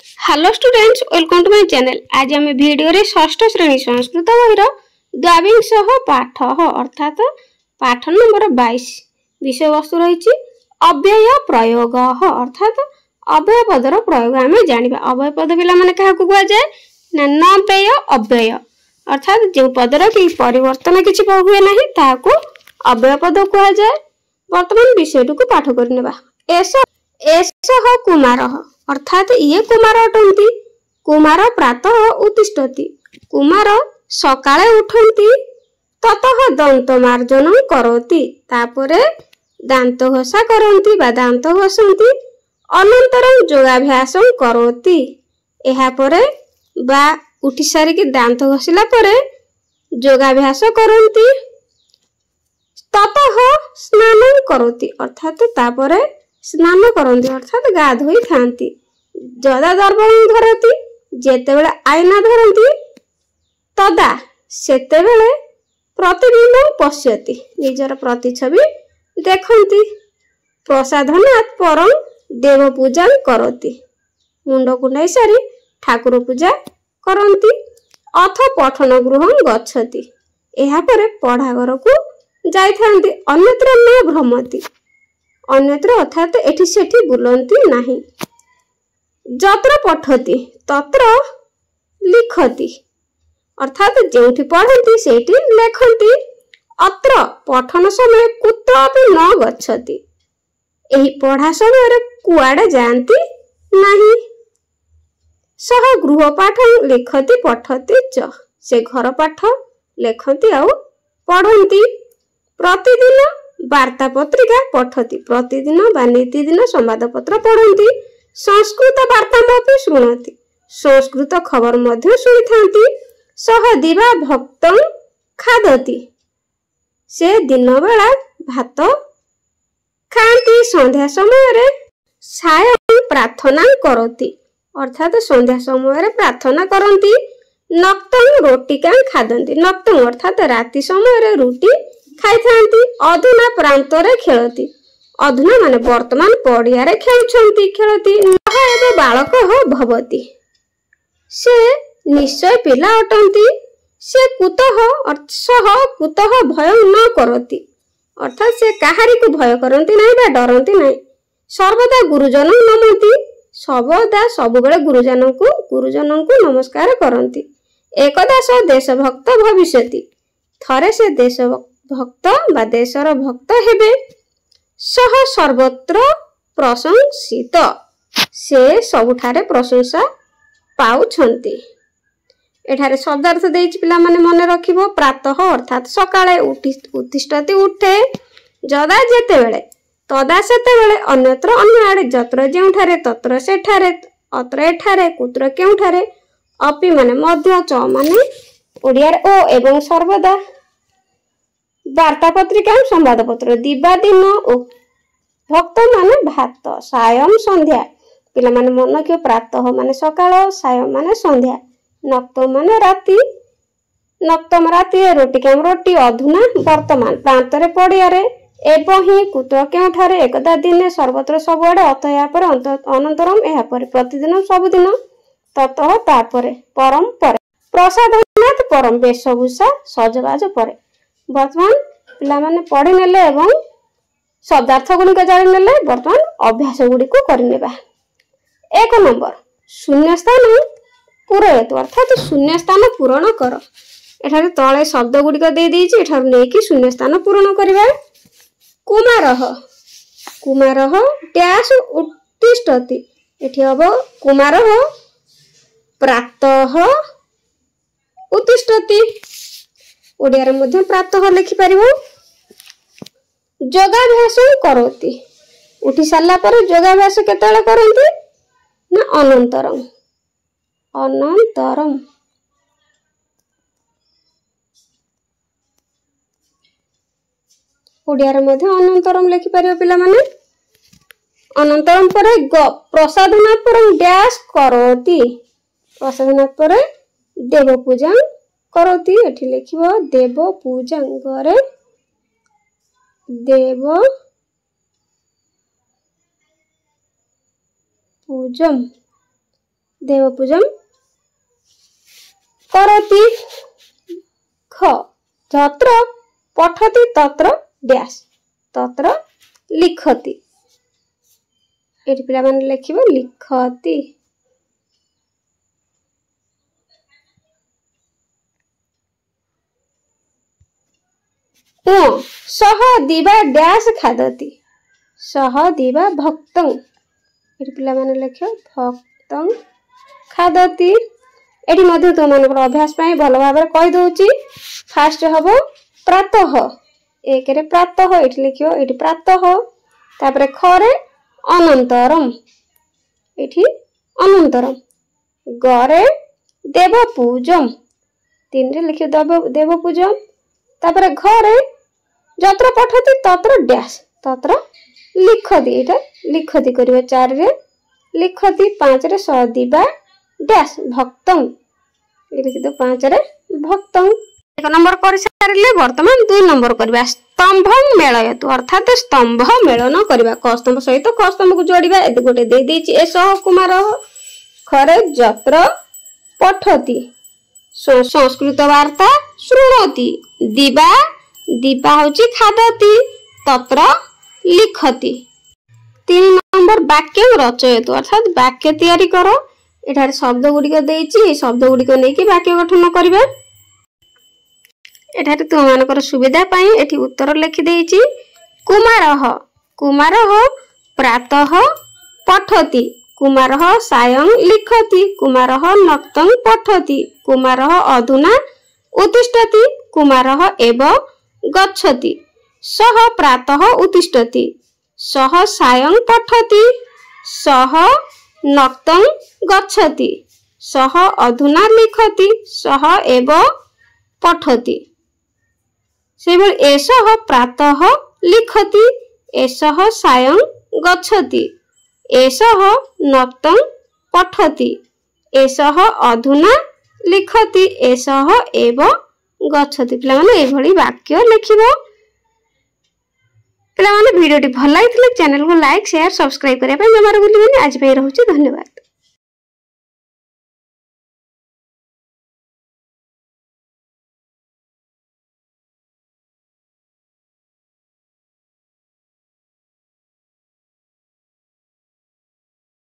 Hello students, welcome to my channel. आज आम video रे षष्ठ श्रेणी संस्कृत बहिर द्वाविंश पाठ अर्थात पाठ नंबर 22 विषय वस्तु रही अव्यय प्रयोग अर्थात अव्यय पदर प्रयोग आम जाना। अव्यय पद पिला माने क्या कहुए ना न पेय अव्यय अर्थात जो पदर कि परिवर्तन किसी हुए ना अव्यय पद कहुए। वर्तमान विषय को पाठ करने एस कुमार अर्थात ये कुमार अटंती। कुमार प्रातः उत्तिष्ठति कुमार सकाळे उठंती। ततः दंत मार्जन करोति तापरे दांत घसा करंती बा दांत घसंती। अनंतरं योगाभ्यास करोति एहा परे बा उठी सारी दांत घसिला परे योगाभ्यास करंती। ततः स्नान करोति अर्थात तापरे स्नान करती अर्थात गाधोई थांती। जदा दर्पण धरती जेतेबेले आईना धरती तदा सेतेबेले प्रतिबिंब पश्यति निजर प्रतिछवि देखती। प्रसाधनात् परं देव पूजा करती मुंड कुंडाई सारी ठाकुर पूजा करती। अथ पठन गृह गच्छति एहा परे पढ़ाघर को जाइथांती। अन्यत्र न भ्रमति अन्यत्र अर्थात एठी सेठी बुलंती नहीं। जत्र पठति तत्र लिखति अर्थात जेउठी पढ़ती सेठी लेखती। अत्र पठन समय कुत्रापि न गच्छति एही पढ़ा समय कुआडे जानती नहीं। सह गृह पाठ लिखति पठति च से घर पाठ लेखती आउ पढ़ती। प्रतिदिन वार्ता पत्रिका पठती प्रतिदिन बा नीतिदिन संवाद पत्र पढ़ती। संस्कृत वार्ता शुणती संस्कृत खबर मध्य शुणी। सह दिवा भक्त खादती से दिन बेला भात खाती। संध्या समय सायं प्रार्थना करती अर्थात संध्या समय प्रार्थना करती। नक्तं रोटिका खादती नक्तं अर्थात राति समय रुटी खाई थांती। अधुना प्रांतरे खेलती अधुना माने वर्तमान पड़िया रे खेलती। बालक भवती से निश्चय पिला अटंती। से कुतः भय न करती अर्थात से काहारी को भय करती नहीं बा डरती नहीं। सर्वदा गुरुजन नमती सर्वदा सबुबले गुरुजन को नमस्कार करती। एकदा स देशभक्त भविष्यति थरे से देशभक्त बा देशर भक्त हेबे। सह सर्वत्र प्रशंसित से सबुठारे प्रशंसा पाउछंती। एठारे शब्दार्थ देइछि पिला माने मने रखिबो। प्रातः अर्थात सकाळे उत्तिष्ठति उठे। जदा जेतेबेले तदा सेतेबेले अन्यत्र अन्य आड़े जत्र जेउठारे तत्र सेठारे अत्र एठारे कुत्र केउठारे। अपि माने मध्य च माने ओडिया ओ एवं सर्वदा। वार्ता पत्रिका संवाद पत्र दिवा दिन ओ भक्त माने भात। सायं संध्या पिला माने मन के प्रातः माने सकाळ सायं माने संध्या। नक्त माने राति नक्तम राति रोटिकाम रोटी। अधुना वर्तमान प्रांतरे पड़ियारे एवं ही कुत्र केउठारे एकदा दिने सर्वत्र सबुआडे। अतया पर अनंतरम एहा पर प्रतिदिन सबुदिन। ततः तापरे परम परे प्रसादनात् परम वेशभूषा सजबाज परे। वर्तमान पिला माने पढ़ी नेले एवं शब्दार्थ गुड़िक जानी नेले वर्तमान अभ्यास गुड़िक करनेबा। 1 नंबर शून्य स्थान पूरयतु अर्थात शून्य स्थान पूरण कर। एठारे तळे शब्द गुड़िक दे देइछि एठार नेकी शून्य स्थान पूरण करिबा। कुमारः कुमारः डैश उत्तिष्ठति एठी हबो कुमारः प्रातः उत्तिष्ठति ओडिया रे मध्ये प्रातः लिखि परिबो। योगाभ्यास करोति उठी सारला पर योगाभ्यास केतेले करंती ना अनंतरम अनंतरम। ओडिया रे मध्ये अनंतरम लिखि परिबो पिला माने। अनंतरम पर प्रसादनात् परं डैश करोति प्रसादनात् पर देव पूजा करोति एठी लिखिबो देव पूजा घरे देव पूजम देवपूजम करोति। ख यत्र पठति तत्र डैश तत्र लिखति। एठी पिला माने लिखिबो लिखति। सह दिवा डैश खादति। सह दिवा भक्तं। एठी पिला माने लिखियो भक्तं खादति। एठी मध्ये तो मानकर अभ्यास पाई भलो भाबरे कहि दोउची। फास्ट हबो प्रातः। एक रे प्रातः एठी लिखियो एठी प्रातः। तापरे ख रे अनंतरम। एठी अनंतरम। ग रे देवपूजम। 3 रे लिखियो देवपूजम। तापरे घ रे यत्र पठति तत्र डैश तत्र लिखति। एटा लिखति करिवे। 4 रे लिखति। 5 रे सदिबा डैश भक्तं। ए लिखि दो 5 रे भक्तं। 1 नंबर कर सारिले वर्तमान 2 नंबर करबा स्तंभं मेलयतु अर्थात स्तंभ मेलन करबा। क स्तंभ सहित क स्तंभ को जोड़िबा। ए गोटे दे देछि एसह कुमार। खरे यत्र पठति संस्कृत वार्ता शृणोति। दिवा दीपा होची खादति तत्र लिखति। 3 नंबर वाक्य रचयतु अर्थात वाक्य तैयारी करो। एठार शब्द गुडिक देछि। शब्द गुडिक नेकी वाक्य गठन करिबा। एठार तुम मानकर सुविधा पाई एठी उत्तर लिखि देछि। कुमारः कुमारः प्रातः पठति। कुमारः सायं लिखति। कुमारः नक्तं पठति। कुमारः अधुना उत्तिष्ठति। कुमारः एव गच्छति। सः प्रातः उत्तिष्ठति। सः सायं पठति। सः नक्तं गच्छति। सः अधुना लिखति। सः एव पठति। सेबल एषः प्रातः लिखति। एषः सायं गच्छति। एषः नक्तं पठति। एषः अधुना लिखति। एषः एव गच्छति। पिला माने ए भली वाक्य लिखिबो। पिला माने वीडियोटी भल लागितले चैनल को लाइक शेयर सब्सक्राइब करिया पे जमार भूलिबेनी। आज पे रहउची धन्यवाद।